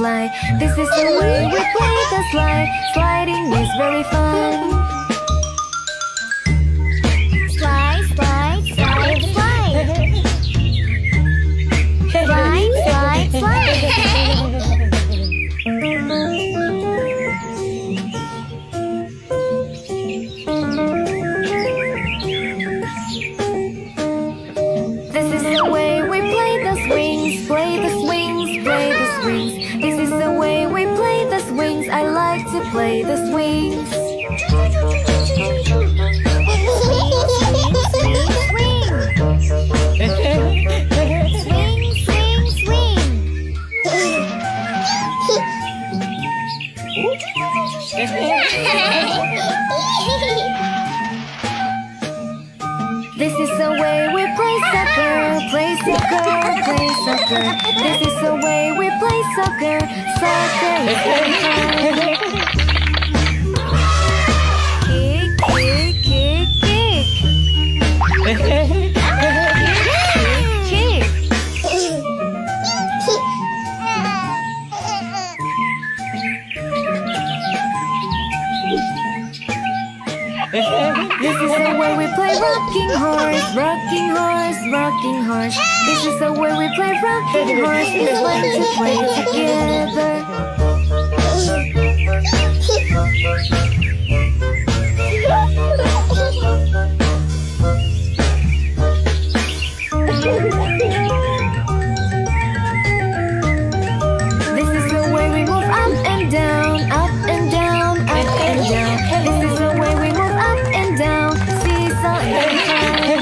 slide. This is the way we play the slide. Sliding is very fun. Slide, slide, slide, slide. Slide, slide, slide. This is the way we play the swings. Play the swings, play the swings. This is the way we play the swings. I like to play the swings. This is the way we play soccer, play soccer, play soccer. This is the way we play soccer. Soccer is very fun. Kick, kick, kick, kick. Kick. This is the way we play rocking horse, rocking horse, rocking horse. This is the way we play rocking horse. It's fun to play together. This is the way we move up and down, up and down, up and down. This is the way we move up and down. Seesaw and fun.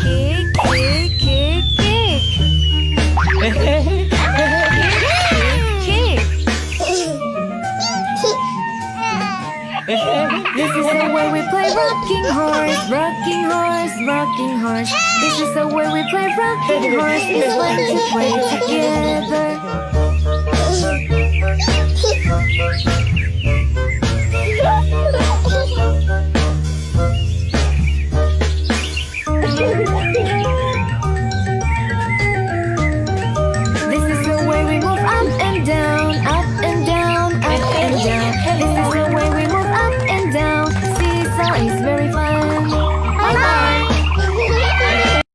Kick, kick, kick, kick. Kick. This is the way we play rocking horse, rocking horse, rocking horse. This is the way we play rocking horse. It's fun to play together. This is the way we move up and down, up and down, up and down. This is the way we move up and down. Seesaw is